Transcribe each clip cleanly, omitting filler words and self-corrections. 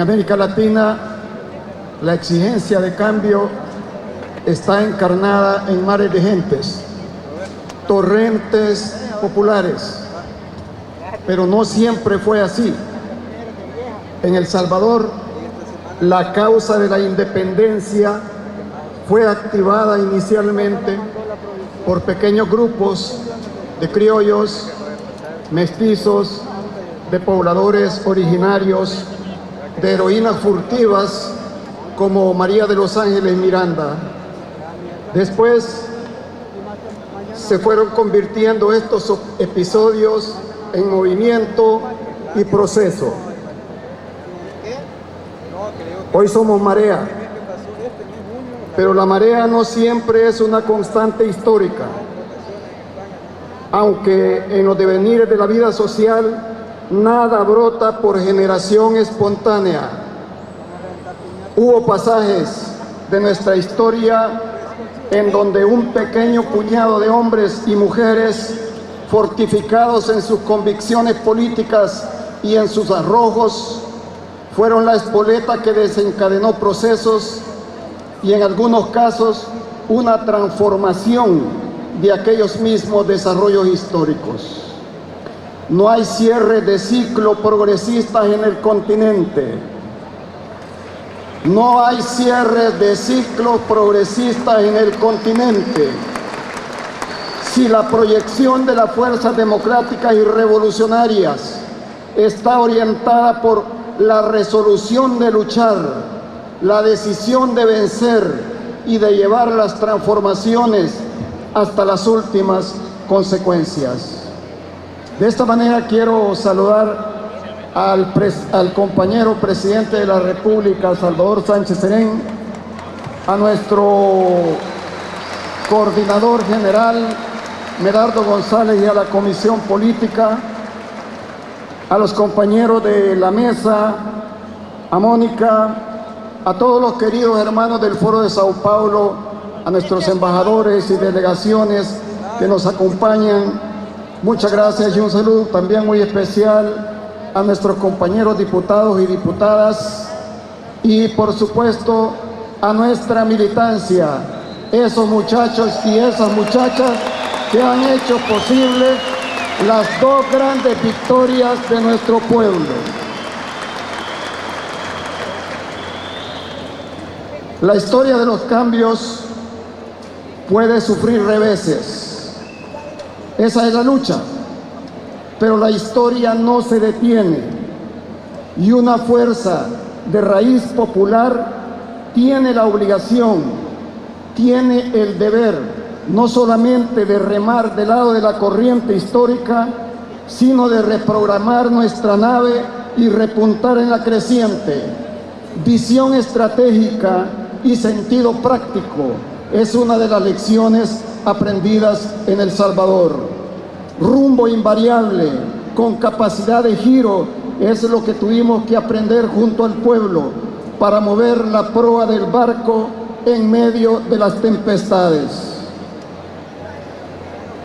América Latina, la exigencia de cambio está encarnada en mares de gentes, torrentes populares, pero no siempre fue así. En El Salvador, la causa de la independencia fue activada inicialmente por pequeños grupos de criollos, mestizos, de pobladores originarios, de heroínas furtivas como María de los Ángeles Miranda. Después se fueron convirtiendo estos episodios en movimiento y proceso. Hoy somos marea, pero la marea no siempre es una constante histórica. Aunque en los devenires de la vida social nada brota por generación espontánea. Hubo pasajes de nuestra historia en donde un pequeño puñado de hombres y mujeres, fortificados en sus convicciones políticas y en sus arrojos, fueron la espoleta que desencadenó procesos y en algunos casos una transformación de aquellos mismos desarrollos históricos. No hay cierre de ciclo progresista en el continente. No hay cierre de ciclos progresistas en el continente. Si la proyección de las fuerzas democráticas y revolucionarias está orientada por la resolución de luchar, la decisión de vencer y de llevar las transformaciones hasta las últimas consecuencias. De esta manera quiero saludar al compañero presidente de la República, Salvador Sánchez Serén, a nuestro coordinador general, Medardo González, y a la Comisión Política, a los compañeros de la mesa, a Mónica, a todos los queridos hermanos del Foro de Sao Paulo, a nuestros embajadores y delegaciones que nos acompañan. Muchas gracias y un saludo también muy especial a nuestros compañeros diputados y diputadas y por supuesto a nuestra militancia, esos muchachos y esas muchachas que han hecho posible las dos grandes victorias de nuestro pueblo. La historia de los cambios puede sufrir reveses. Esa es la lucha, pero la historia no se detiene y una fuerza de raíz popular tiene la obligación, tiene el deber, no solamente de remar del lado de la corriente histórica, sino de reprogramar nuestra nave y repuntar en la creciente. Visión estratégica y sentido práctico es una de las lecciones aprendidas en El Salvador. Rumbo invariable, con capacidad de giro, es lo que tuvimos que aprender junto al pueblo para mover la proa del barco en medio de las tempestades.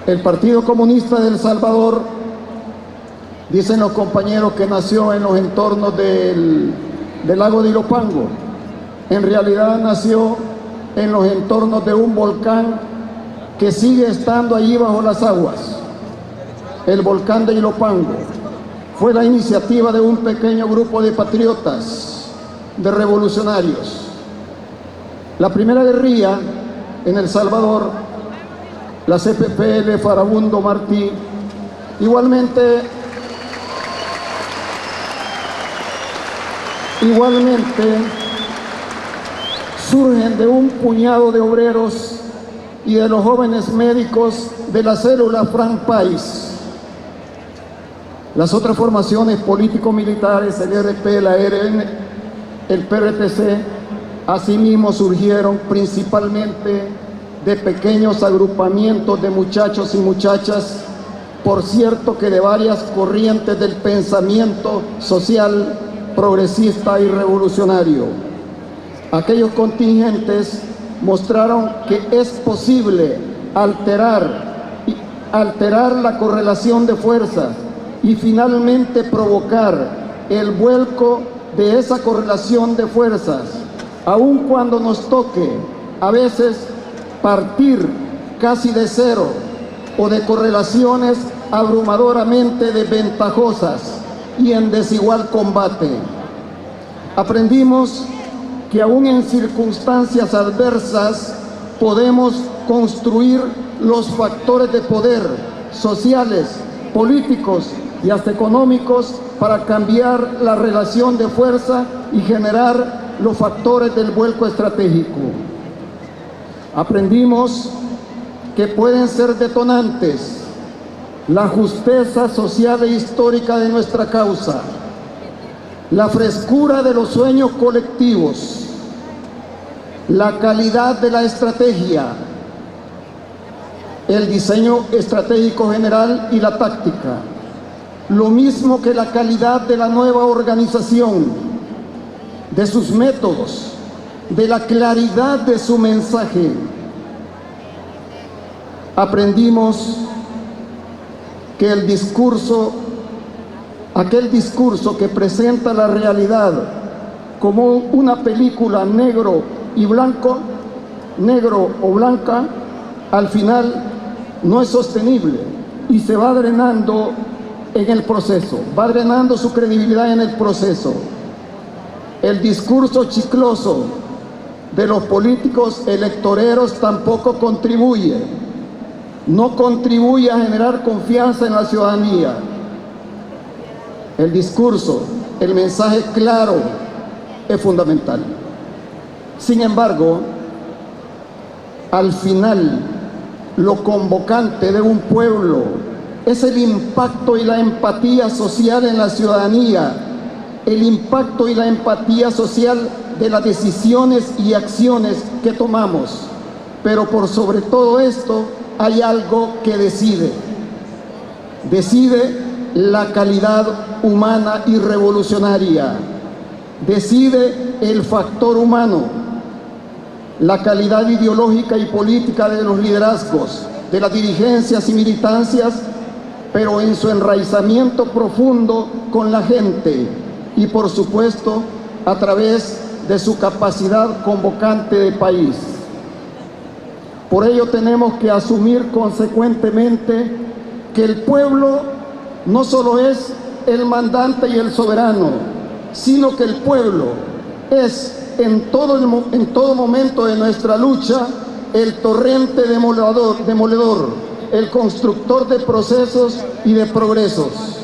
El Partido Comunista de El Salvador, dicen los compañeros que nació en los entornos del lago de Ilopango, en realidad nació en los entornos de un volcán que sigue estando allí bajo las aguas. El volcán de Ilopango fue la iniciativa de un pequeño grupo de patriotas, de revolucionarios. La primera guerrilla en El Salvador, la CPPL Farabundo Martí, igualmente surgen de un puñado de obreros y de los jóvenes médicos de la célula Frank Pais. Las otras formaciones político-militares, el RP, la RN, el PRTC, asimismo surgieron principalmente de pequeños agrupamientos de muchachos y muchachas, por cierto que de varias corrientes del pensamiento social, progresista y revolucionario. Aquellos contingentes mostraron que es posible alterar la correlación de fuerzas y finalmente provocar el vuelco de esa correlación de fuerzas, aun cuando nos toque a veces partir casi de cero o de correlaciones abrumadoramente desventajosas y en desigual combate. Aprendimos que aún en circunstancias adversas podemos construir los factores de poder sociales, políticos y hasta económicos para cambiar la relación de fuerza y generar los factores del vuelco estratégico. Aprendimos que pueden ser detonantes la justeza social e histórica de nuestra causa, la frescura de los sueños colectivos, la calidad de la estrategia, el diseño estratégico general y la táctica, lo mismo que la calidad de la nueva organización, de sus métodos, de la claridad de su mensaje. Aprendimos que aquel discurso que presenta la realidad como una película negro o blanca, al final no es sostenible y se va drenando en el proceso, va drenando su credibilidad en el proceso. El discurso chicloso de los políticos electoreros tampoco no contribuye a generar confianza en la ciudadanía. El discurso, el mensaje claro es fundamental. Sin embargo, al final, lo convocante de un pueblo es el impacto y la empatía social en la ciudadanía, el impacto y la empatía social de las decisiones y acciones que tomamos. Pero por sobre todo esto, hay algo que decide la calidad humana y revolucionaria, decide el factor humano, la calidad ideológica y política de los liderazgos, de las dirigencias y militancias, pero en su enraizamiento profundo con la gente y, por supuesto, a través de su capacidad convocante de país. Por ello tenemos que asumir consecuentemente que el pueblo no solo es el mandante y el soberano, sino que el pueblo es en todo momento de nuestra lucha el torrente demoledor, el constructor de procesos y de progresos.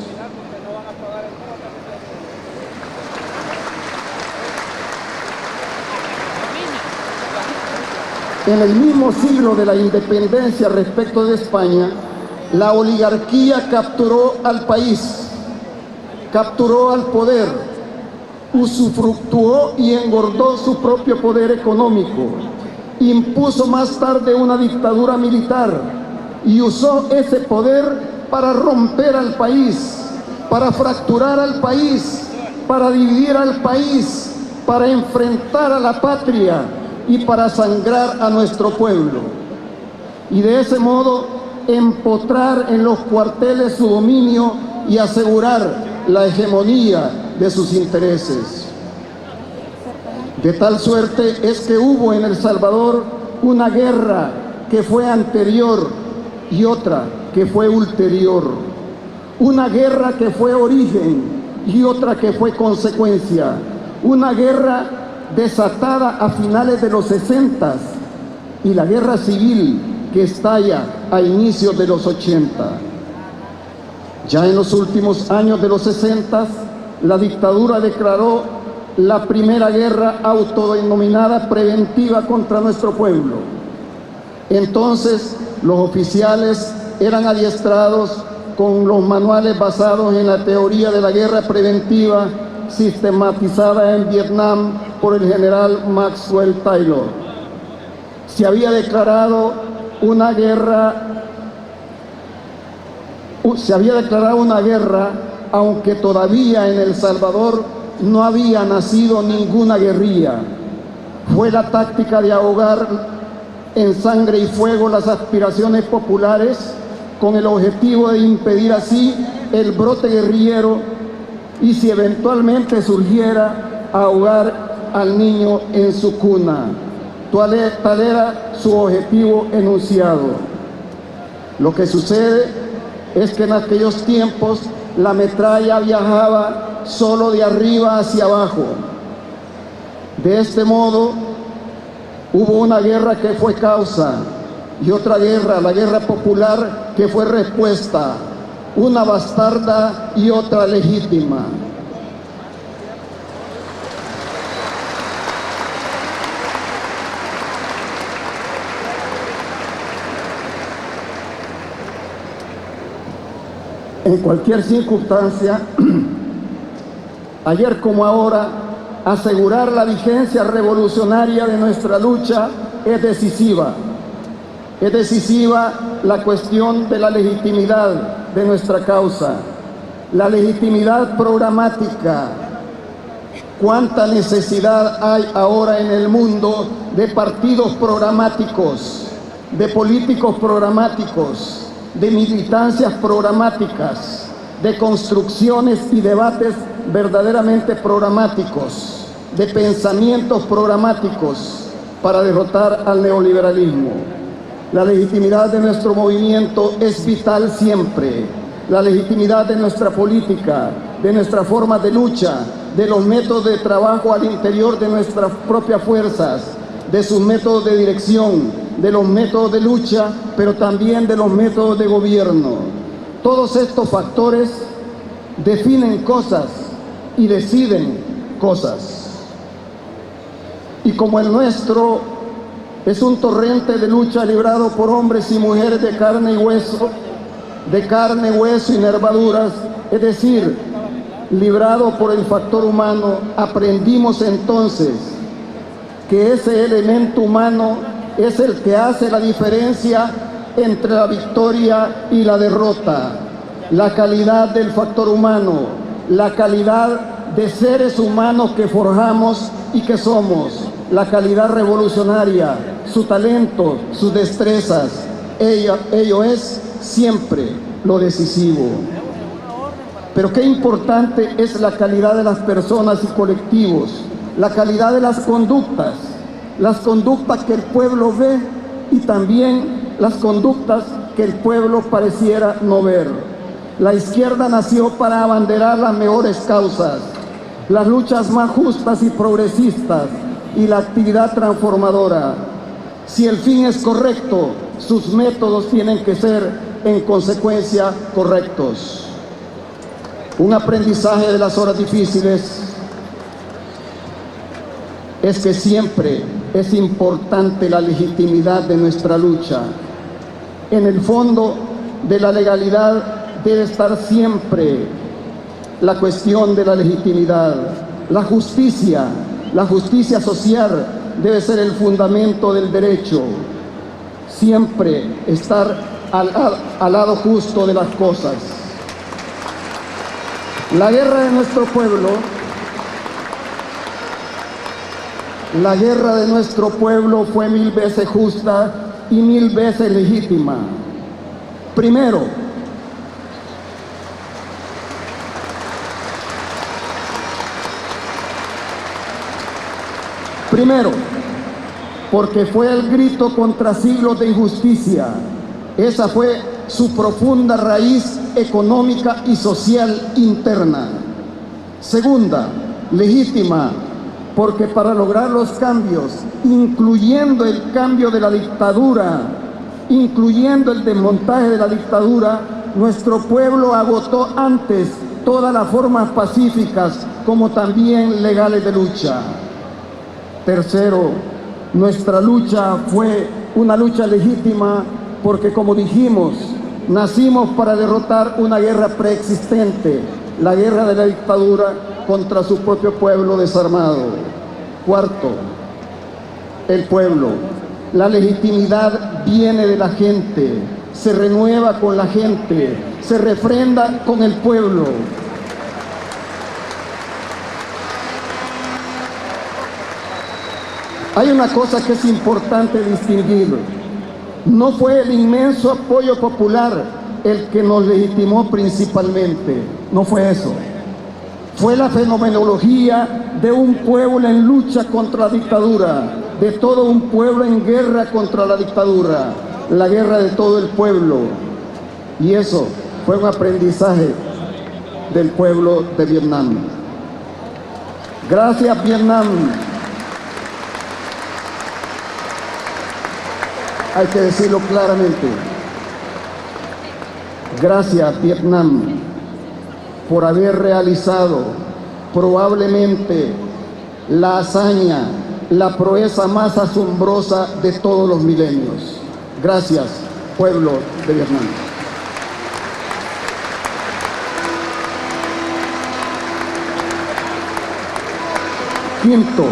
En el mismo siglo de la independencia respecto de España, la oligarquía capturó al país, capturó al poder, usufructuó y engordó su propio poder económico, impuso más tarde una dictadura militar y usó ese poder para romper al país, para fracturar al país, para dividir al país, para enfrentar a la patria y para sangrar a nuestro pueblo. Y de ese modo empotrar en los cuarteles su dominio y asegurar la hegemonía de sus intereses. De tal suerte es que hubo en El Salvador una guerra que fue anterior y otra que fue ulterior. Una guerra que fue origen y otra que fue consecuencia. Una guerra desatada a finales de los 60 y la guerra civil que estalla a inicios de los 80. Ya en los últimos años de los 60, la dictadura declaró la primera guerra autodenominada preventiva contra nuestro pueblo. Entonces, los oficiales eran adiestrados con los manuales basados en la teoría de la guerra preventiva sistematizada en Vietnam por el general Maxwell Taylor. Se había declarado una guerra, aunque todavía en El Salvador no había nacido ninguna guerrilla. Fue la táctica de ahogar en sangre y fuego las aspiraciones populares con el objetivo de impedir así el brote guerrillero y, si eventualmente surgiera, ahogar al niño en su cuna. Tal era su objetivo enunciado. Lo que sucede es que en aquellos tiempos la metralla viajaba solo de arriba hacia abajo. De este modo, hubo una guerra que fue causa y otra guerra, la guerra popular, que fue respuesta, una bastarda y otra legítima. En cualquier circunstancia, ayer como ahora, asegurar la vigencia revolucionaria de nuestra lucha es decisiva. Es decisiva la cuestión de la legitimidad de nuestra causa, la legitimidad programática. ¿Cuánta necesidad hay ahora en el mundo de partidos programáticos, de políticos programáticos, de militancias programáticas, de construcciones y debates verdaderamente programáticos, de pensamientos programáticos para derrotar al neoliberalismo? La legitimidad de nuestro movimiento es vital siempre. La legitimidad de nuestra política, de nuestra forma de lucha, de los métodos de trabajo al interior de nuestras propias fuerzas, de sus métodos de dirección, de los métodos de lucha, pero también de los métodos de gobierno. Todos estos factores definen cosas y deciden cosas. Y como el nuestro es un torrente de lucha librado por hombres y mujeres de carne y hueso y nervaduras, es decir, librado por el factor humano, aprendimos entonces que ese elemento humano es el que hace la diferencia entre la victoria y la derrota. La calidad del factor humano, la calidad de seres humanos que forjamos y que somos, la calidad revolucionaria, su talento, sus destrezas, ello es siempre lo decisivo. Pero qué importante es la calidad de las personas y colectivos, la calidad de las conductas que el pueblo ve y también las conductas que el pueblo pareciera no ver. La izquierda nació para abanderar las mejores causas, las luchas más justas y progresistas y la actividad transformadora. Si el fin es correcto, sus métodos tienen que ser en consecuencia correctos. Un aprendizaje de las horas difíciles es que siempre es importante la legitimidad de nuestra lucha. En el fondo de la legalidad debe estar siempre la cuestión de la legitimidad. La justicia social debe ser el fundamento del derecho. Siempre estar al lado justo de las cosas. La guerra de nuestro pueblo fue 1000 veces justa y 1000 veces legítima. Primero, porque fue el grito contra siglos de injusticia. Esa fue su profunda raíz económica y social interna. Segunda, legítima, porque para lograr los cambios, incluyendo el cambio de la dictadura, incluyendo el desmontaje de la dictadura, nuestro pueblo agotó antes todas las formas pacíficas como también legales de lucha. Tercero, nuestra lucha fue una lucha legítima porque, como dijimos, nacimos para derrotar una guerra preexistente, la guerra de la dictadura contra su propio pueblo desarmado. Cuarto, el pueblo. La legitimidad viene de la gente, se renueva con la gente, se refrenda con el pueblo. Hay una cosa que es importante distinguir. No fue el inmenso apoyo popular el que nos legitimó principalmente, no fue eso. Fue la fenomenología de un pueblo en lucha contra la dictadura, de todo un pueblo en guerra contra la dictadura, la guerra de todo el pueblo. Y eso fue un aprendizaje del pueblo de Vietnam. Gracias, Vietnam. Hay que decirlo claramente. Gracias, Vietnam, por haber realizado probablemente la hazaña, la proeza más asombrosa de todos los milenios. Gracias, pueblo de Vietnam. Quinto,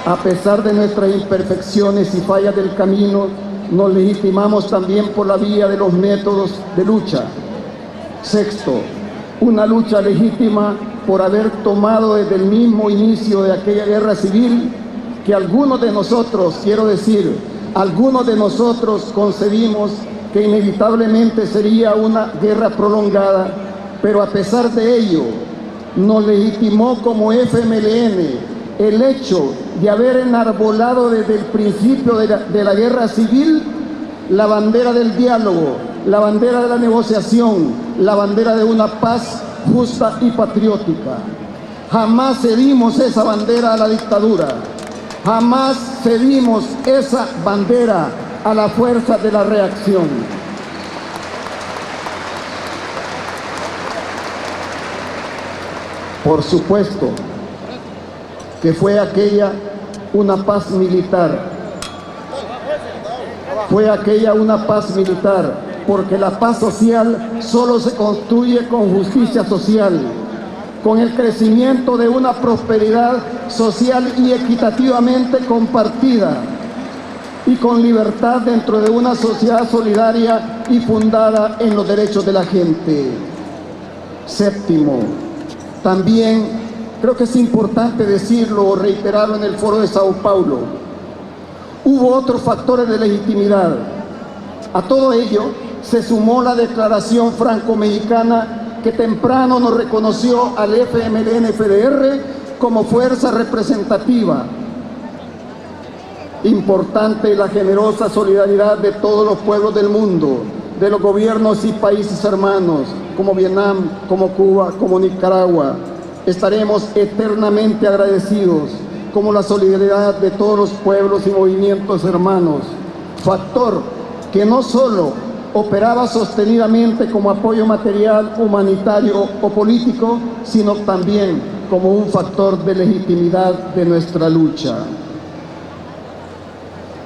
a pesar de nuestras imperfecciones y fallas del camino, nos legitimamos también por la vía de los métodos de lucha. Sexto, una lucha legítima por haber tomado desde el mismo inicio de aquella guerra civil que algunos de nosotros, quiero decir, algunos de nosotros concebimos que inevitablemente sería una guerra prolongada, pero a pesar de ello, nos legitimó como FMLN el hecho de haber enarbolado desde el principio de la guerra civil la bandera del diálogo, la bandera de la negociación, la bandera de una paz justa y patriótica. Jamás cedimos esa bandera a la dictadura, jamás cedimos esa bandera a la fuerza de la reacción. Por supuesto que fue aquella una paz militar. Fue aquella una paz militar, porque la paz social solo se construye con justicia social, con el crecimiento de una prosperidad social y equitativamente compartida, y con libertad dentro de una sociedad solidaria y fundada en los derechos de la gente. Séptimo, también creo que es importante decirlo o reiterarlo en el Foro de Sao Paulo. Hubo otros factores de legitimidad. A todo ello se sumó la declaración franco-mexicana que temprano nos reconoció al FMLN-FDR como fuerza representativa. Importante la generosa solidaridad de todos los pueblos del mundo, de los gobiernos y países hermanos, como Vietnam, como Cuba, como Nicaragua. Estaremos eternamente agradecidos, como la solidaridad de todos los pueblos y movimientos hermanos, factor que no solo operaba sostenidamente como apoyo material, humanitario o político, sino también como un factor de legitimidad de nuestra lucha.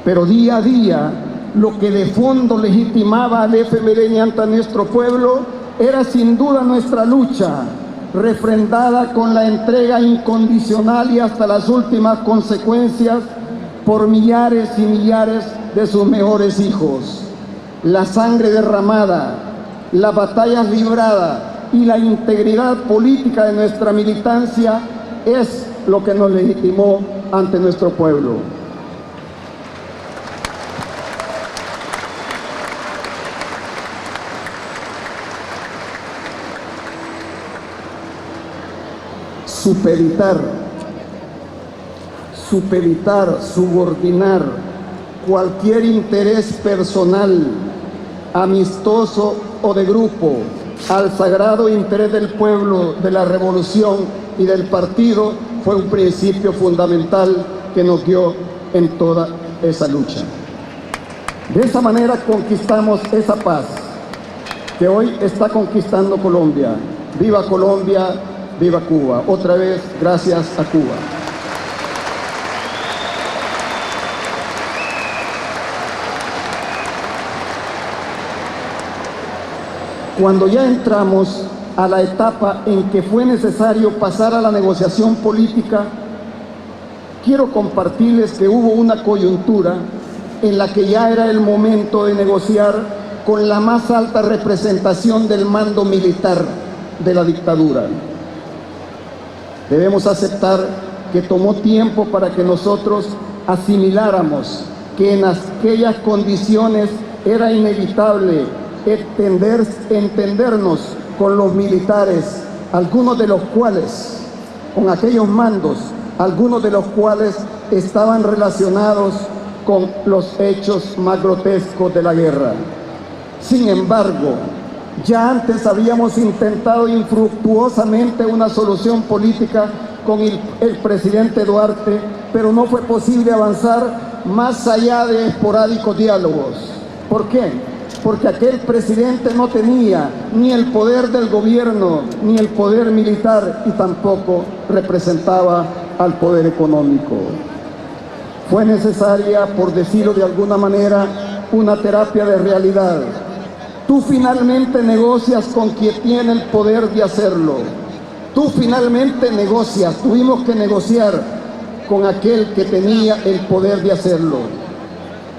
Pero día a día, lo que de fondo legitimaba al FMLN ante nuestro pueblo era sin duda nuestra lucha, refrendada con la entrega incondicional y hasta las últimas consecuencias por millares y millares de sus mejores hijos. La sangre derramada, las batallas libradas y la integridad política de nuestra militancia es lo que nos legitimó ante nuestro pueblo. supeditar, subordinar cualquier interés personal, amistoso o de grupo al sagrado interés del pueblo, de la revolución y del partido fue un principio fundamental que nos guió en toda esa lucha. De esa manera conquistamos esa paz que hoy está conquistando Colombia. ¡Viva Colombia! ¡Viva Cuba! Otra vez, gracias a Cuba. Cuando ya entramos a la etapa en que fue necesario pasar a la negociación política, quiero compartirles que hubo una coyuntura en la que ya era el momento de negociar con la más alta representación del mando militar de la dictadura. Debemos aceptar que tomó tiempo para que nosotros asimiláramos que en aquellas condiciones era inevitable entendernos con los militares, algunos de los cuales, con aquellos mandos, algunos de los cuales estaban relacionados con los hechos más grotescos de la guerra. Sin embargo, ya antes habíamos intentado infructuosamente una solución política con el presidente Duarte, pero no fue posible avanzar más allá de esporádicos diálogos. ¿Por qué? Porque aquel presidente no tenía ni el poder del gobierno, ni el poder militar, y tampoco representaba al poder económico. Fue necesaria, por decirlo de alguna manera, una terapia de realidad. Tú finalmente negocias con quien tiene el poder de hacerlo. Tú finalmente negocias. Tuvimos que negociar con aquel que tenía el poder de hacerlo.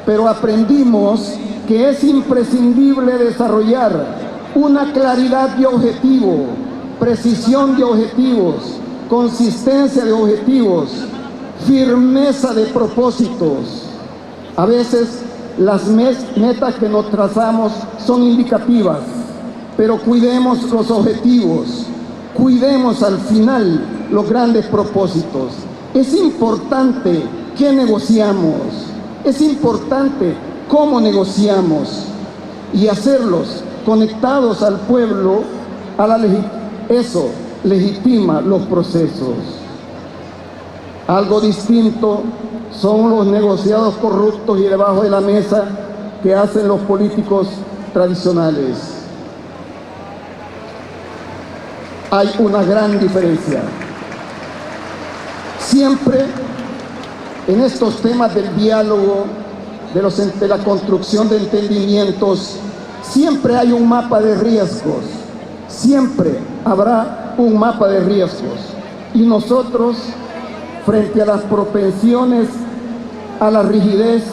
Pero aprendimos que es imprescindible desarrollar una claridad de objetivo, precisión de objetivos, consistencia de objetivos, firmeza de propósitos. A veces las metas que nos trazamos son indicativas, pero cuidemos los objetivos, cuidemos al final los grandes propósitos. Es importante qué negociamos, es importante cómo negociamos y hacerlos conectados al pueblo, eso legitima los procesos. Algo distinto son los negociados corruptos y debajo de la mesa que hacen los políticos tradicionales. Hay una gran diferencia. Siempre en estos temas del diálogo, de la construcción de entendimientos, siempre hay un mapa de riesgos. Siempre habrá un mapa de riesgos. Y nosotros, frente a las propensiones a la rigidez,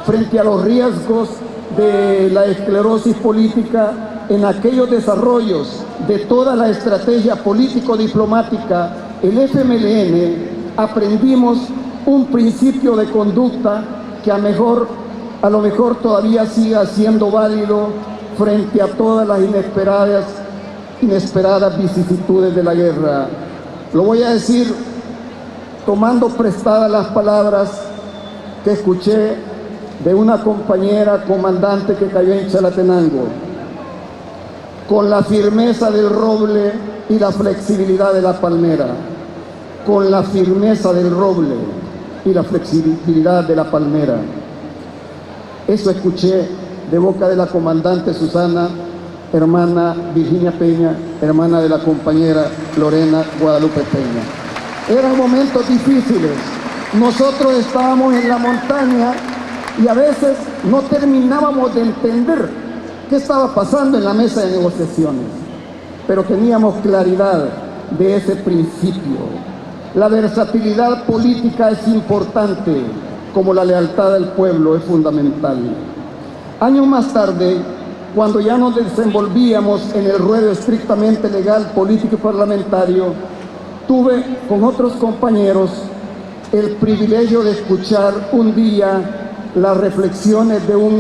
frente a los riesgos de la esclerosis política, en aquellos desarrollos de toda la estrategia político-diplomática, el FMLN aprendimos un principio de conducta que a lo mejor todavía siga siendo válido frente a todas las inesperadas vicisitudes de la guerra. Lo voy a decir tomando prestadas las palabras que escuché de una compañera comandante que cayó en Chalatenango. Con la firmeza del roble y la flexibilidad de la palmera. Con la firmeza del roble y la flexibilidad de la palmera. Eso escuché de boca de la comandante Susana, hermana Virginia Peña, hermana de la compañera Lorena Guadalupe Peña. Eran momentos difíciles. Nosotros estábamos en la montaña y a veces no terminábamos de entender qué estaba pasando en la mesa de negociaciones, pero teníamos claridad de ese principio. La versatilidad política es importante, como la lealtad al pueblo es fundamental. Años más tarde, cuando ya nos desenvolvíamos en el ruedo estrictamente legal, político y parlamentario, tuve con otros compañeros el privilegio de escuchar un día las reflexiones de un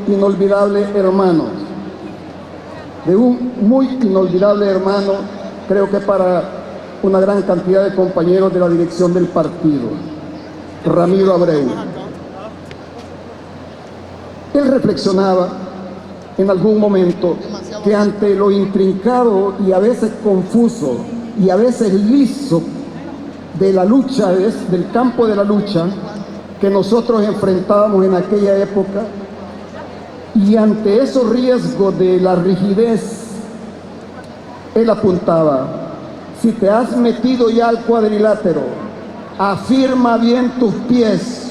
inolvidable hermano, de un muy inolvidable hermano, creo que para una gran cantidad de compañeros de la dirección del partido, Ramiro Abreu. Él reflexionaba en algún momento que ante lo intrincado y a veces confuso y a veces liso de la lucha, del campo de la lucha que nosotros enfrentábamos en aquella época, y ante esos riesgos de la rigidez, él apuntaba: si te has metido ya al cuadrilátero, afirma bien tus pies,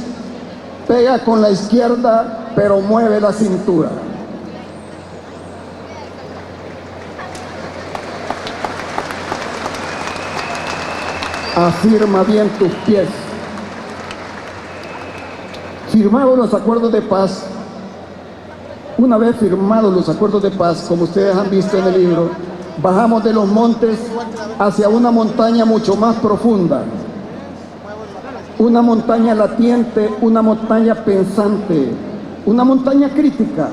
pega con la izquierda, pero mueve la cintura. Afirma bien tus pies. Firmados los acuerdos de paz, una vez firmados los acuerdos de paz, como ustedes han visto en el libro, bajamos de los montes hacia una montaña mucho más profunda, una montaña latiente, una montaña pensante, una montaña crítica,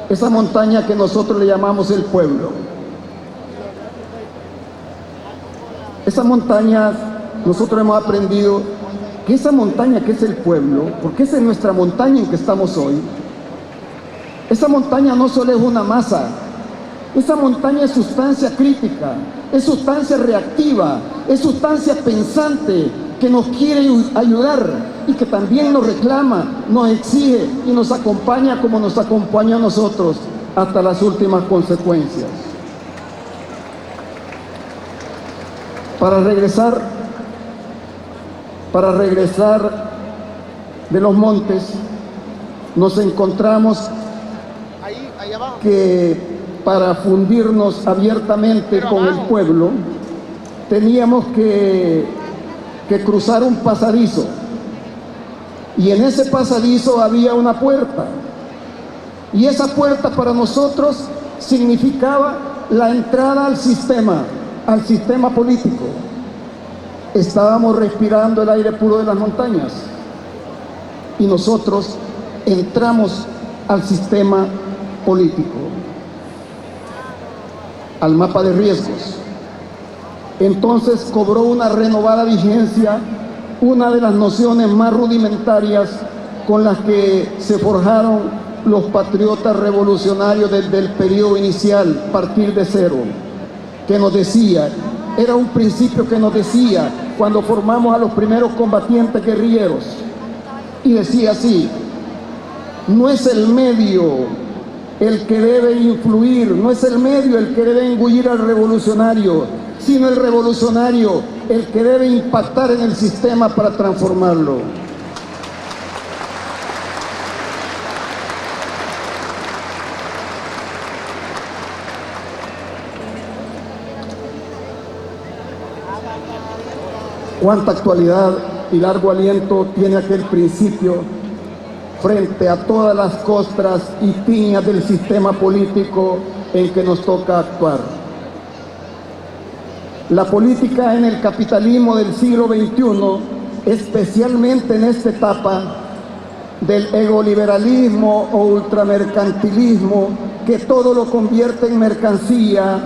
esa montaña que nosotros le llamamos el pueblo. Esa montaña, nosotros hemos aprendido que esa montaña que es el pueblo, porque esa es nuestra montaña en que estamos hoy, esa montaña no solo es una masa, esa montaña es sustancia crítica, es sustancia reactiva, es sustancia pensante que nos quiere ayudar y que también nos reclama, nos exige y nos acompaña como nos acompaña a nosotros hasta las últimas consecuencias. Para regresar de los montes, nos encontramos que para fundirnos abiertamente con el pueblo, teníamos que cruzar un pasadizo. Y en ese pasadizo había una puerta. Y esa puerta para nosotros significaba la entrada al sistema político. Estábamos respirando el aire puro de las montañas. Y nosotros entramos al sistema político, al mapa de riesgos. Entonces cobró una renovada vigencia una de las nociones más rudimentarias con las que se forjaron los patriotas revolucionarios desde el periodo inicial, partir de cero, que nos decía, era un principio que nos decía cuando formamos a los primeros combatientes guerrilleros, y decía así: no es el medio el que debe influir, no es el medio el que debe engullir al revolucionario, sino el revolucionario el que debe impactar en el sistema para transformarlo. Cuánta actualidad y largo aliento tiene aquel principio frente a todas las costras y piñas del sistema político en que nos toca actuar. La política en el capitalismo del siglo XXI, especialmente en esta etapa del egoliberalismo o ultramercantilismo, que todo lo convierte en mercancía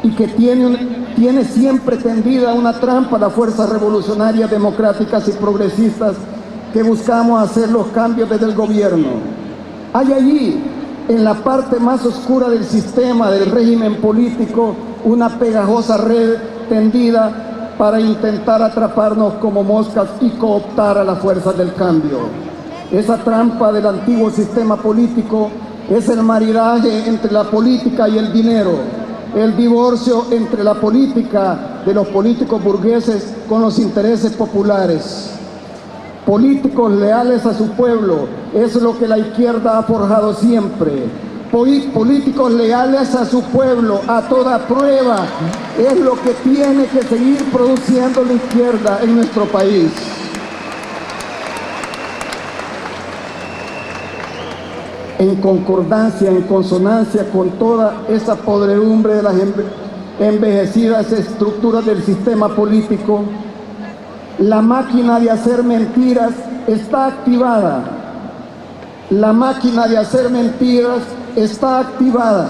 y que tiene siempre tendida una trampa a las fuerzas revolucionarias, democráticas y progresistas que buscamos hacer los cambios desde el gobierno. Hay allí, en la parte más oscura del sistema, del régimen político, una pegajosa red tendida para intentar atraparnos como moscas y cooptar a las fuerzas del cambio. Esa trampa del antiguo sistema político es el maridaje entre la política y el dinero, el divorcio entre la política de los políticos burgueses con los intereses populares. Políticos leales a su pueblo, es lo que la izquierda ha forjado siempre. Políticos leales a su pueblo, a toda prueba, es lo que tiene que seguir produciendo la izquierda en nuestro país. En concordancia, en consonancia con toda esa podredumbre de las envejecidas estructuras del sistema político, la máquina de hacer mentiras está activada. La máquina de hacer mentiras está activada.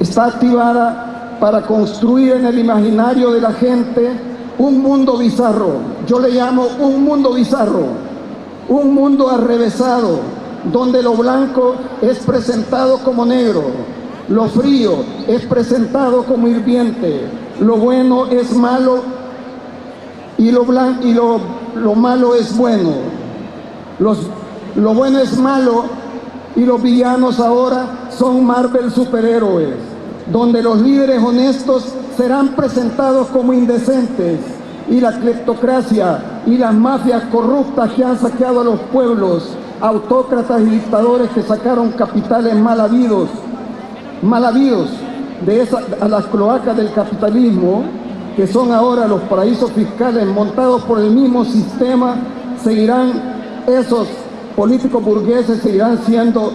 Está activada para construir en el imaginario de la gente un mundo bizarro. Yo le llamo un mundo bizarro, un mundo arrevesado, donde lo blanco es presentado como negro, lo frío es presentado como hirviente, lo bueno es malo y lo malo es bueno. Lo bueno es malo y los villanos ahora son Marvel superhéroes, donde los líderes honestos serán presentados como indecentes y la cleptocracia y las mafias corruptas que han saqueado a los pueblos, autócratas y dictadores que sacaron capitales mal habidos a las cloacas del capitalismo, que son ahora los paraísos fiscales montados por el mismo sistema, esos políticos burgueses seguirán siendo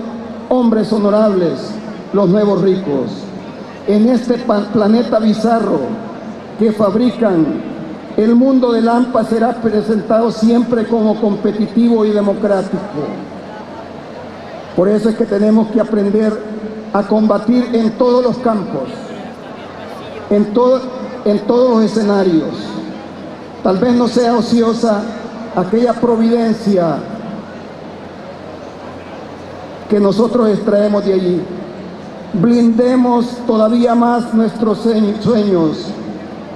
hombres honorables, los nuevos ricos. En este planeta bizarro que fabrican, el mundo del AMPA será presentado siempre como competitivo y democrático. Por eso es que tenemos que aprender a combatir en todos los campos, en todos los escenarios. Tal vez no sea ociosa aquella providencia que nosotros extraemos de allí. Blindemos todavía más nuestros sueños,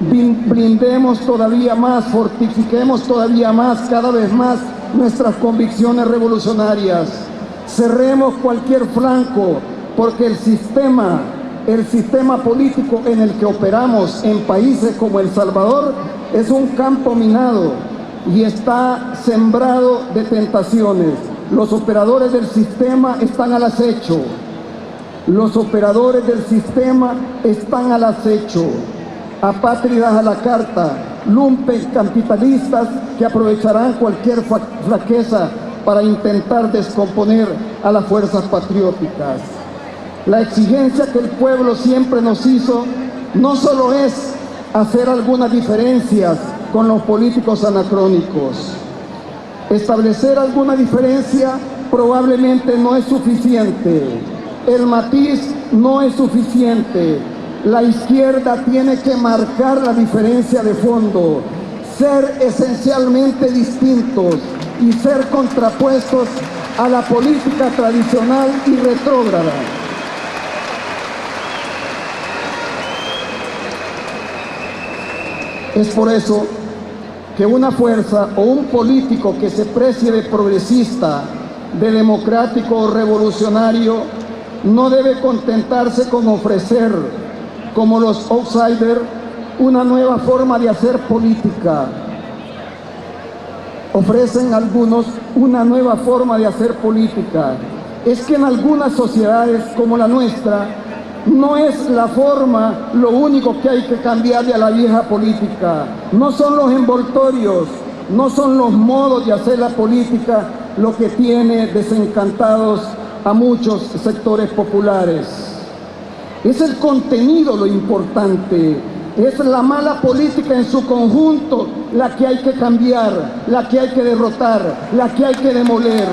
blindemos todavía más, fortifiquemos todavía más, cada vez más nuestras convicciones revolucionarias. Cerremos cualquier flanco, porque el sistema político en el que operamos en países como El Salvador es un campo minado y está sembrado de tentaciones. Los operadores del sistema están al acecho. Los operadores del sistema están al acecho. Apátridas a la carta, lumpen capitalistas que aprovecharán cualquier flaqueza para intentar descomponer a las fuerzas patrióticas. La exigencia que el pueblo siempre nos hizo no solo es hacer algunas diferencias con los políticos anacrónicos. Establecer alguna diferencia probablemente no es suficiente. El matiz no es suficiente. La izquierda tiene que marcar la diferencia de fondo, ser esencialmente distintos y ser contrapuestos a la política tradicional y retrógrada. Es por eso que una fuerza o un político que se precie de progresista, de democrático o revolucionario, no debe contentarse con ofrecer, como los outsiders, una nueva forma de hacer política. Ofrecen algunos una nueva forma de hacer política. Es que en algunas sociedades como la nuestra, no es la forma lo único que hay que cambiarle a la vieja política. No son los envoltorios, no son los modos de hacer la política lo que tiene desencantados a muchos sectores populares. Es el contenido lo importante. Es la mala política en su conjunto la que hay que cambiar, la que hay que derrotar, la que hay que demoler.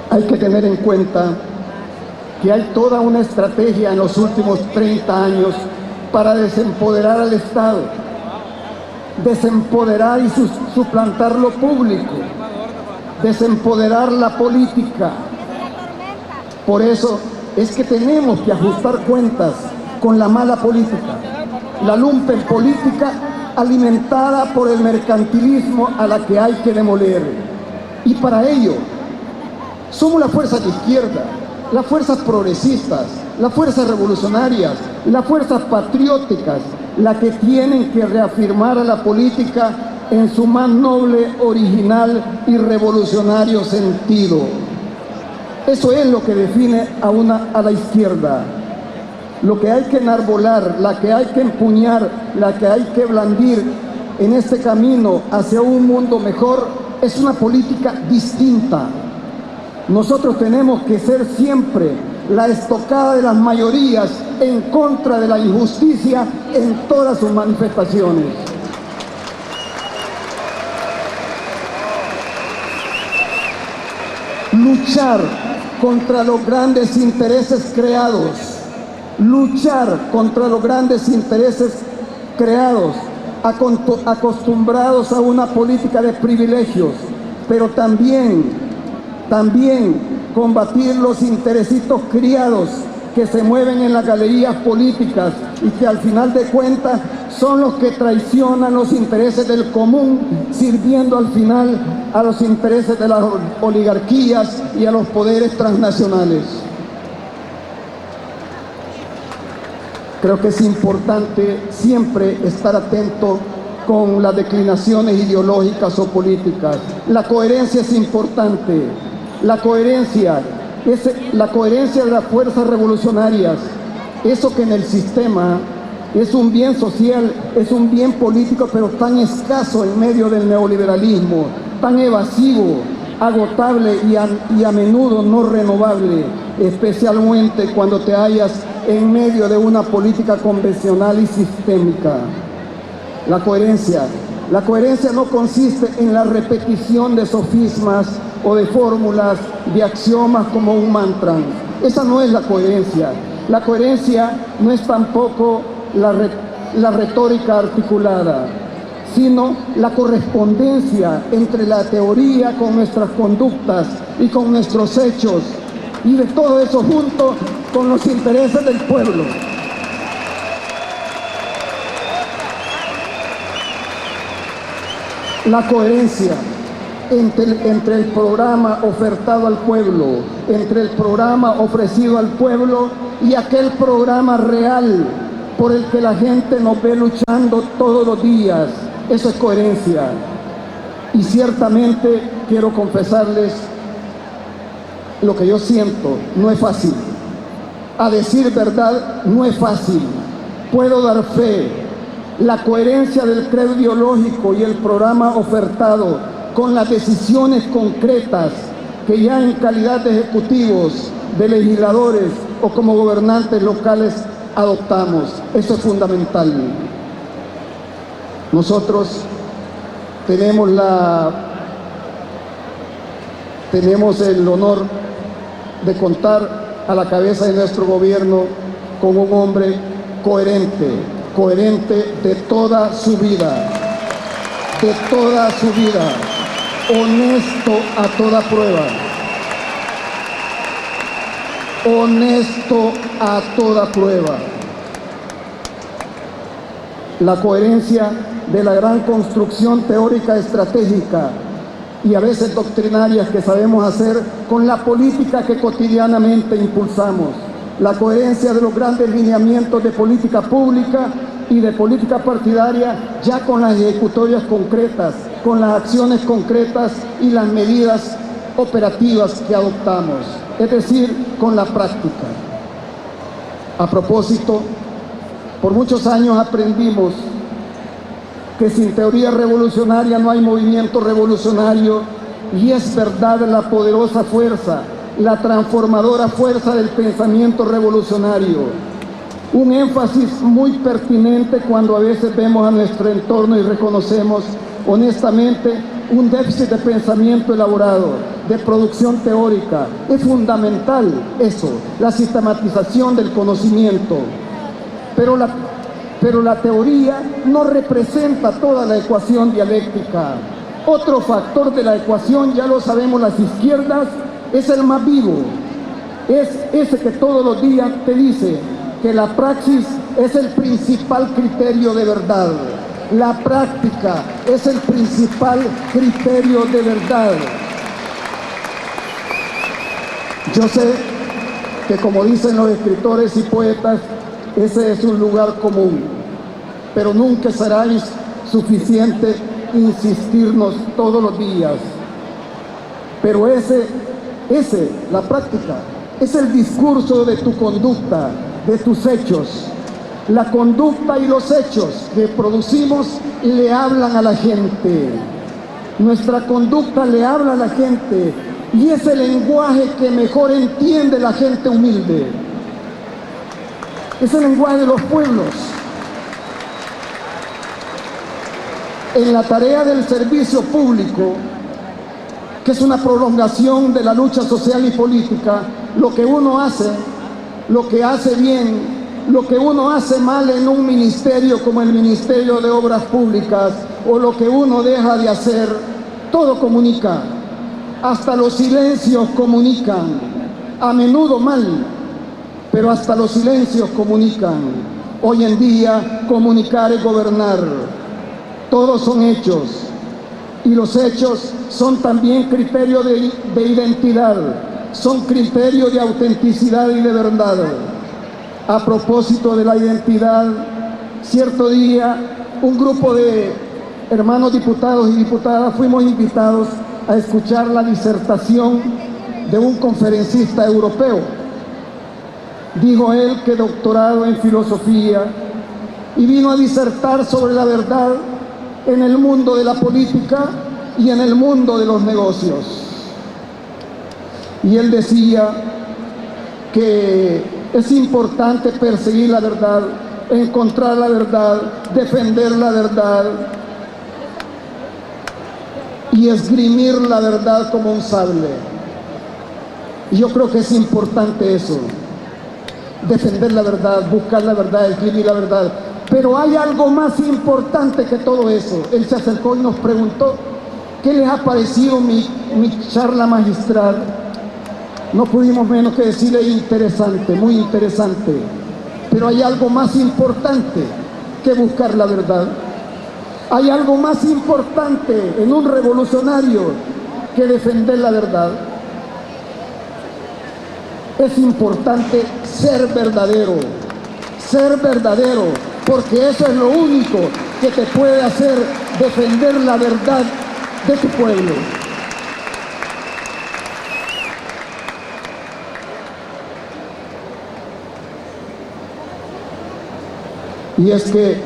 Hay que tener en cuenta que hay toda una estrategia en los últimos 30 años para desempoderar al Estado, desempoderar y suplantar lo público, desempoderar la política. Por eso es que tenemos que ajustar cuentas con la mala política, la lumpen política alimentada por el mercantilismo a la que hay que demoler. Y para ello, somos la fuerza de izquierda, las fuerzas progresistas, las fuerzas revolucionarias, las fuerzas patrióticas, las que tienen que reafirmar a la política en su más noble, original y revolucionario sentido. Eso es lo que define a la izquierda. Lo que hay que enarbolar, la que hay que empuñar, la que hay que blandir en este camino hacia un mundo mejor es una política distinta. Nosotros tenemos que ser siempre la estocada de las mayorías en contra de la injusticia en todas sus manifestaciones. Luchar contra los grandes intereses creados, luchar contra los grandes intereses creados, acostumbrados a una política de privilegios, pero también combatir los interesitos criados que se mueven en las galerías políticas y que al final de cuentas son los que traicionan los intereses del común, sirviendo al final a los intereses de las oligarquías y a los poderes transnacionales. Creo que es importante siempre estar atento con las declinaciones ideológicas o políticas. La coherencia es importante. La coherencia de las fuerzas revolucionarias, eso que en el sistema es un bien social, es un bien político, pero tan escaso en medio del neoliberalismo, tan evasivo, agotable y a menudo no renovable, especialmente cuando te hallas en medio de una política convencional y sistémica. La coherencia no consiste en la repetición de sofismas o de fórmulas, de axiomas como un mantra. Esa no es la coherencia. La coherencia no es tampoco la retórica articulada, sino la correspondencia entre la teoría con nuestras conductas y con nuestros hechos, y de todo eso junto con los intereses del pueblo. La coherencia entre el programa ofertado al pueblo, entre el programa ofrecido al pueblo y aquel programa real por el que la gente nos ve luchando todos los días. Eso es coherencia. Y ciertamente quiero confesarles lo que yo siento. No es fácil. A decir verdad, no es fácil. Puedo dar fe. La coherencia del credo ideológico y el programa ofertado con las decisiones concretas que ya en calidad de ejecutivos, de legisladores o como gobernantes locales adoptamos. Eso es fundamental. Nosotros tenemos el honor de contar a la cabeza de nuestro gobierno con un hombre coherente de toda su vida, honesto a toda prueba, honesto a toda prueba. La coherencia de la gran construcción teórica estratégica y a veces doctrinarias que sabemos hacer con la política que cotidianamente impulsamos. La coherencia de los grandes lineamientos de política pública y de política partidaria ya con las ejecutorias concretas, con las acciones concretas y las medidas operativas que adoptamos, es decir, con la práctica. A propósito, por muchos años aprendimos que sin teoría revolucionaria no hay movimiento revolucionario, y es verdad la poderosa fuerza, la transformadora fuerza del pensamiento revolucionario. Un énfasis muy pertinente cuando a veces vemos a nuestro entorno y reconocemos honestamente un déficit de pensamiento elaborado, de producción teórica. Es fundamental eso, la sistematización del conocimiento. Pero la teoría no representa toda la ecuación dialéctica. Otro factor de la ecuación, ya lo sabemos las izquierdas, es el más vivo. Es ese que todos los días te dice que la praxis es el principal criterio de verdad. La práctica es el principal criterio de verdad. Yo sé que, como dicen los escritores y poetas, ese es un lugar común, pero nunca será suficiente insistirnos todos los días. Pero la práctica, es el discurso de tu conducta, de tus hechos. La conducta y los hechos que producimos le hablan a la gente. Nuestra conducta le habla a la gente y es el lenguaje que mejor entiende la gente humilde. Es el lenguaje de los pueblos. En la tarea del servicio público, que es una prolongación de la lucha social y política, lo que uno hace, lo que hace bien, lo que uno hace mal en un ministerio como el Ministerio de Obras Públicas, o lo que uno deja de hacer, todo comunica. Hasta los silencios comunican, a menudo mal, pero hasta los silencios comunican. Hoy en día, comunicar es gobernar. Todos son hechos, y los hechos son también criterio de identidad, son criterio de autenticidad y de verdad. A propósito de la identidad, cierto día, un grupo de hermanos diputados y diputadas fuimos invitados a escuchar la disertación de un conferencista europeo. Dijo él que doctorado en filosofía y vino a disertar sobre la verdad en el mundo de la política y en el mundo de los negocios. Y él decía que Es importante perseguir la verdad, encontrar la verdad, defender la verdad y esgrimir la verdad como un sable. Y yo creo que es importante eso, defender la verdad, buscar la verdad, esgrimir la verdad. Pero hay algo más importante que todo eso. Él se acercó y nos preguntó, ¿qué les ha parecido mi charla magistral? No pudimos menos que decirle interesante, muy interesante. Pero hay algo más importante que buscar la verdad. Hay algo más importante en un revolucionario que defender la verdad. Es importante ser verdadero, porque eso es lo único que te puede hacer defender la verdad de tu pueblo. Y es que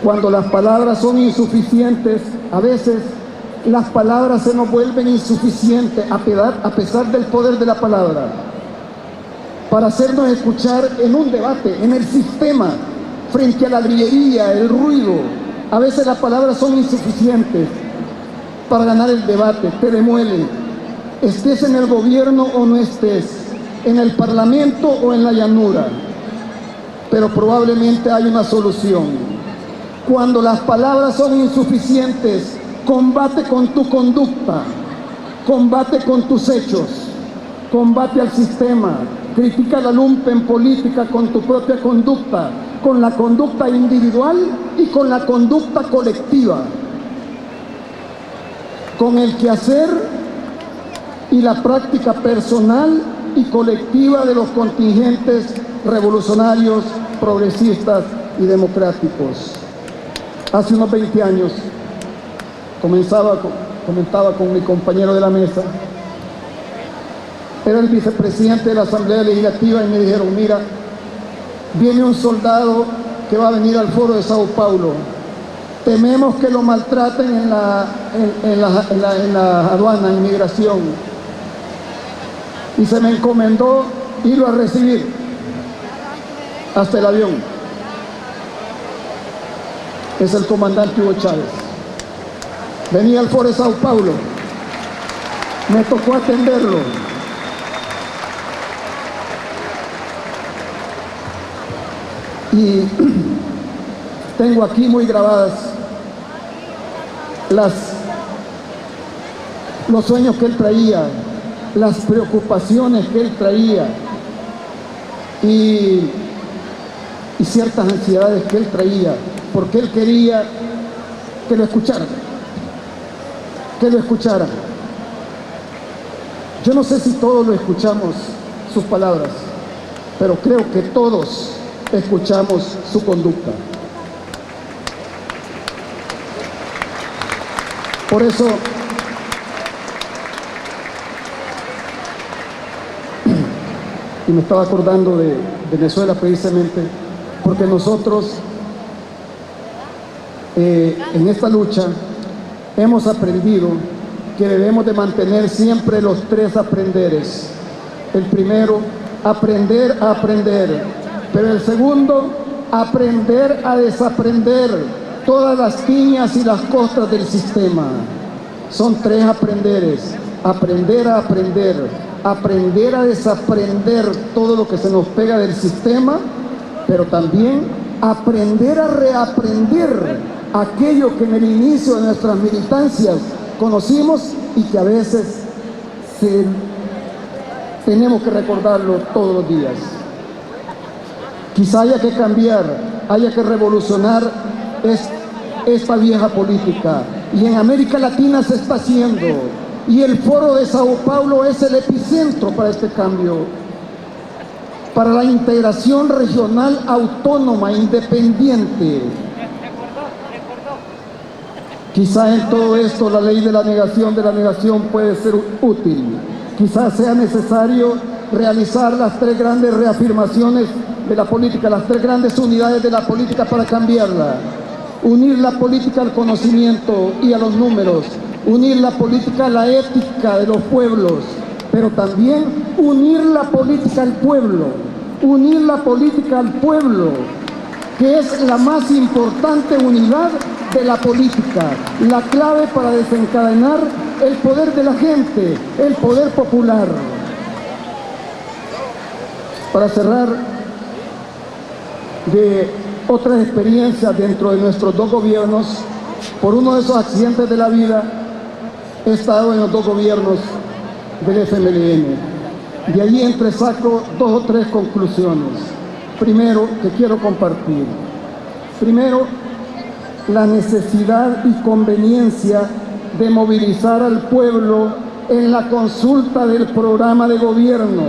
cuando las palabras son insuficientes, a veces las palabras se nos vuelven insuficientes a pesar del poder de la palabra, para hacernos escuchar en un debate, en el sistema, frente a la grillería, el ruido. A veces las palabras son insuficientes para ganar el debate, te demuelen. Estés en el gobierno o no estés, en el parlamento o en la llanura. Pero probablemente hay una solución. Cuando las palabras son insuficientes, combate con tu conducta, combate con tus hechos, combate al sistema, critica la lumpen política con tu propia conducta, con la conducta individual y con la conducta colectiva, con el quehacer y la práctica personal y colectiva de los contingentes revolucionarios, progresistas y democráticos. Hace unos 20 años comentaba con mi compañero de la mesa, era el vicepresidente de la Asamblea Legislativa, y me dijeron, mira, viene un soldado que va a venir al foro de Sao Paulo, tememos que lo maltraten en la aduana, en inmigración, y se me encomendó irlo a recibir hasta el avión. Es el comandante Hugo Chávez. Venía al foro de Sao Paulo, me tocó atenderlo. Y tengo aquí muy grabadas los sueños que él traía, las preocupaciones que él traía y ciertas ansiedades que él traía, porque él quería que lo escucharan, Yo no sé si todos lo escuchamos, sus palabras, pero creo que todos escuchamos su conducta. Por eso, y me estaba acordando de Venezuela precisamente, porque nosotros en esta lucha hemos aprendido que debemos de mantener siempre los 3 aprenderes. El primero, aprender a aprender. Pero el segundo, aprender a desaprender todas las piñas y las costras del sistema. Son 3 aprenderes. Aprender a aprender, aprender a desaprender todo lo que se nos pega del sistema, pero también aprender a reaprender aquello que en el inicio de nuestras militancias conocimos y que a veces tenemos que recordarlo todos los días. Quizá haya que cambiar, haya que revolucionar esta vieja política. Y en América Latina se está haciendo. Y el foro de Sao Paulo es el epicentro para este cambio, para la integración regional autónoma, independiente. Quizá en todo esto la ley de la negación puede ser útil. Quizás sea necesario realizar las 3 grandes reafirmaciones de la política, las 3 grandes unidades de la política para cambiarla. Unir la política al conocimiento y a los números. Unir la política a la ética de los pueblos. pero también unir la política al pueblo, unir la política al pueblo, que es la más importante unidad de la política, la clave para desencadenar el poder de la gente, el poder popular. Para cerrar, de otras experiencias dentro de nuestros dos gobiernos, por uno de esos accidentes de la vida, he estado en los dos gobiernos del FMLN. De allí entresaco dos o tres conclusiones. Primero, que quiero compartir. Primero, la necesidad y conveniencia de movilizar al pueblo en la consulta del programa de gobierno,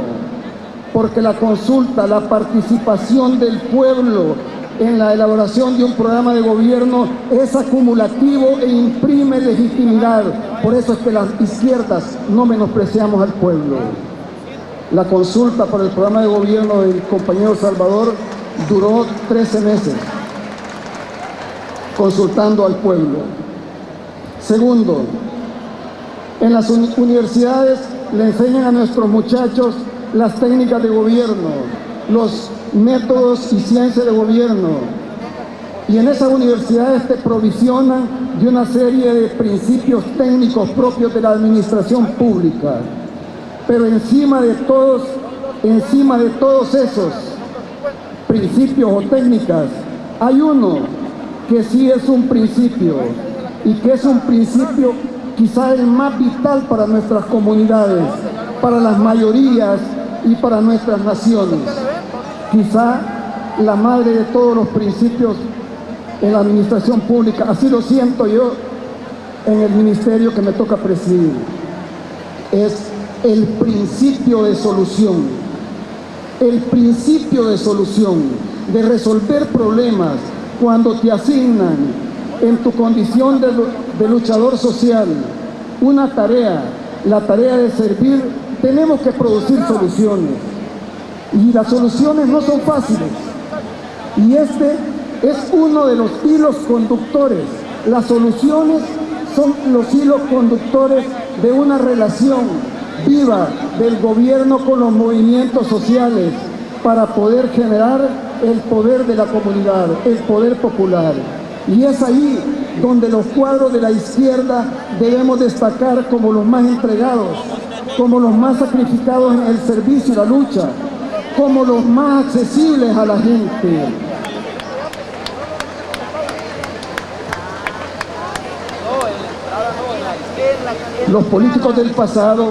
porque la consulta, la participación del pueblo en la elaboración de un programa de gobierno es acumulativo e imprime legitimidad. Por eso es que las izquierdas no menospreciamos al pueblo. La consulta por el programa de gobierno del compañero Salvador duró 13 meses, consultando al pueblo. Segundo, en las universidades le enseñan a nuestros muchachos las técnicas de gobierno, los métodos y ciencias de gobierno. Y en esas universidades te provisionan de una serie de principios técnicos propios de la administración pública. Pero encima de todos esos principios o técnicas, hay uno que sí es un principio, y que es un principio quizá el más vital para nuestras comunidades, para las mayorías y para nuestras naciones. Quizá la madre de todos los principios en la administración pública, así lo siento yo en el ministerio que me toca presidir, es el principio de solución. El principio de solución, de resolver problemas cuando te asignan en tu condición de luchador social una tarea, la tarea de servir. Tenemos que producir soluciones, y las soluciones no son fáciles, y este es uno de los hilos conductores. Las soluciones son los hilos conductores de una relación viva del gobierno con los movimientos sociales para poder generar el poder de la comunidad, el poder popular. Y es ahí donde los cuadros de la izquierda debemos destacar como los más entregados, como los más sacrificados en el servicio y la lucha, como los más accesibles a la gente. Los políticos del pasado,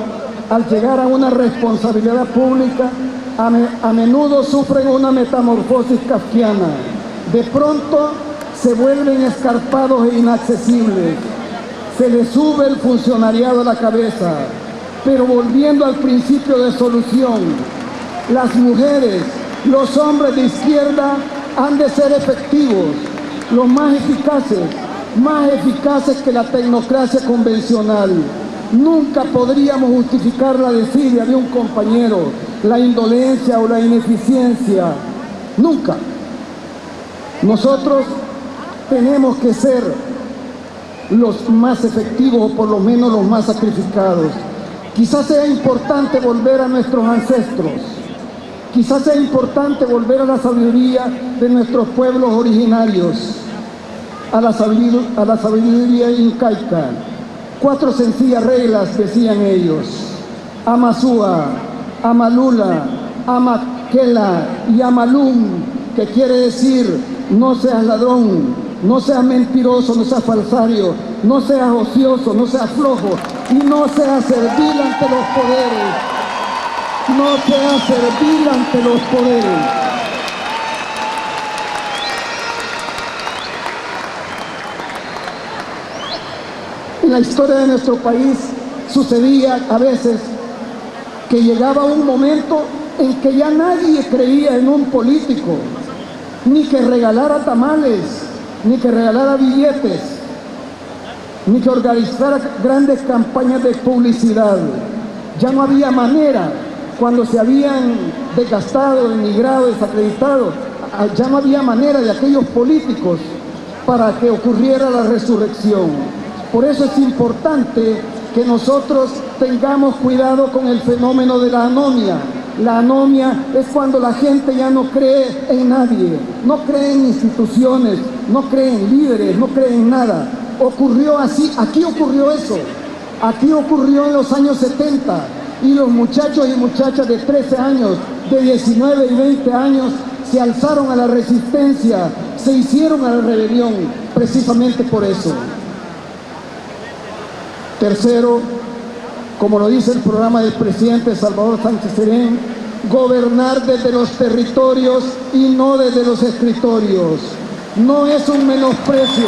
al llegar a una responsabilidad pública, a menudo sufren una metamorfosis kafkiana. De pronto se vuelven escarpados e inaccesibles. Se les sube el funcionariado a la cabeza. Pero volviendo al principio de solución, las mujeres, los hombres de izquierda han de ser efectivos, los más eficaces que la tecnocracia convencional. Nunca podríamos justificar la desidia de un compañero, la indolencia o la ineficiencia. Nunca. Nosotros tenemos que ser los más efectivos, o por lo menos los más sacrificados. Quizás sea importante volver a nuestros ancestros. Quizás sea importante volver a la sabiduría de nuestros pueblos originarios, a la sabiduría incaica. 4 sencillas reglas, decían ellos: Amazúa, Amalula, Amaquela y Amalum, que quiere decir: no seas ladrón, no seas mentiroso, no seas falsario, no seas ocioso, no seas flojo, y no seas servil ante los poderes. No seas servil ante los poderes. En la historia de nuestro país sucedía a veces que llegaba un momento en que ya nadie creía en un político, ni que regalara tamales, ni que regalara billetes, ni que organizara grandes campañas de publicidad. Ya no había manera, cuando se habían desgastado, denigrado, desacreditado, ya no había manera de aquellos políticos para que ocurriera la resurrección. Por eso es importante que nosotros tengamos cuidado con el fenómeno de la anomia. La anomia es cuando la gente ya no cree en nadie, no cree en instituciones, no cree en líderes, no cree en nada. Ocurrió así, aquí ocurrió eso, aquí ocurrió en los años 70 y los muchachos y muchachas de 13 años, de 19 y 20 años se alzaron a la resistencia, se hicieron a la rebelión, precisamente por eso. Tercero, como lo dice el programa del presidente Salvador Sánchez Serén, gobernar desde los territorios y no desde los escritorios. No es un menosprecio.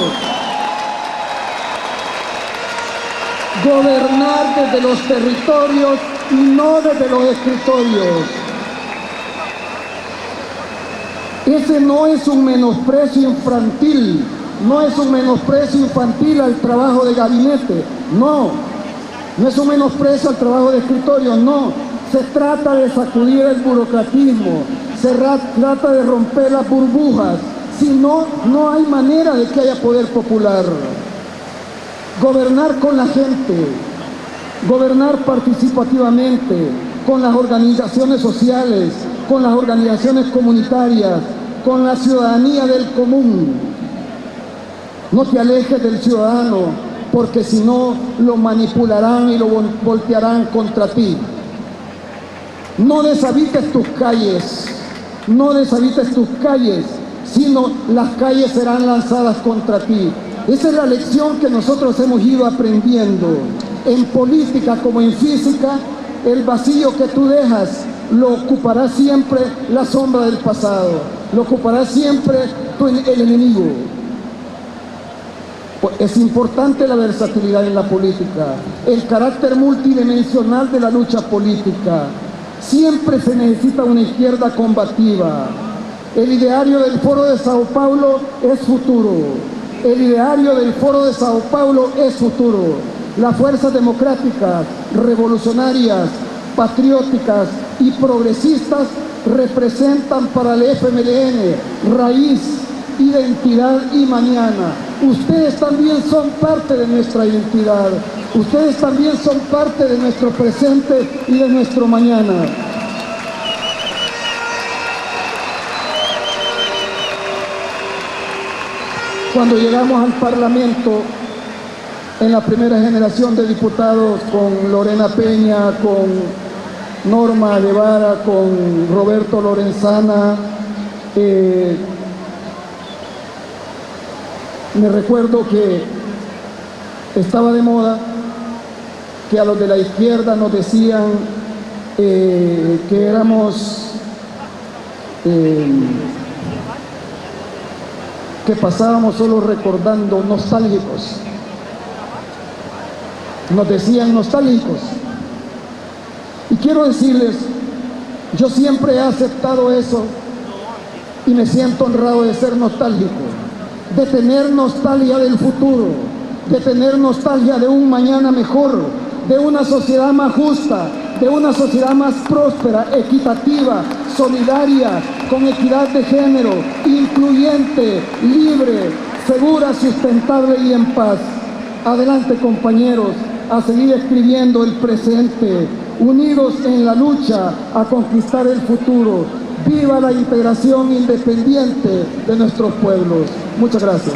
Gobernar desde los territorios y no desde los escritorios. Ese no es un menosprecio infantil, no es un menosprecio infantil al trabajo de gabinete, no. No es un menosprecio al trabajo de escritorio, no. Se trata de sacudir el burocratismo, se trata de romper las burbujas. Si no, no hay manera de que haya poder popular. Gobernar con la gente, gobernar participativamente, con las organizaciones sociales, con las organizaciones comunitarias, con la ciudadanía del común. No te alejes del ciudadano, porque si no, lo manipularán y lo voltearán contra ti. No deshabites tus calles, no deshabites tus calles, sino las calles serán lanzadas contra ti. Esa es la lección que nosotros hemos ido aprendiendo. En política como en física, el vacío que tú dejas lo ocupará siempre la sombra del pasado, lo ocupará siempre el enemigo. Es importante la versatilidad en la política, el carácter multidimensional de la lucha política. Siempre se necesita una izquierda combativa. El ideario del Foro de Sao Paulo es futuro. El ideario del Foro de Sao Paulo es futuro. Las fuerzas democráticas, revolucionarias, patrióticas y progresistas representan para el FMLN raíz, identidad y mañana. Ustedes también son parte de nuestra identidad. Ustedes también son parte de nuestro presente y de nuestro mañana. Cuando llegamos al Parlamento, en la primera generación de diputados, con Lorena Peña, con Norma Guevara, con Roberto Lorenzana, me recuerdo que estaba de moda que a los de la izquierda nos decían que éramos, que pasábamos solo recordando, nostálgicos. Nos decían nostálgicos. Y quiero decirles, yo siempre he aceptado eso y me siento honrado de ser nostálgico, de tener nostalgia del futuro, de tener nostalgia de un mañana mejor, de una sociedad más justa, de una sociedad más próspera, equitativa, solidaria, con equidad de género, incluyente, libre, segura, sustentable y en paz. Adelante, compañeros, a seguir escribiendo el presente, unidos en la lucha a conquistar el futuro. ¡Viva la integración independiente de nuestros pueblos! Muchas gracias.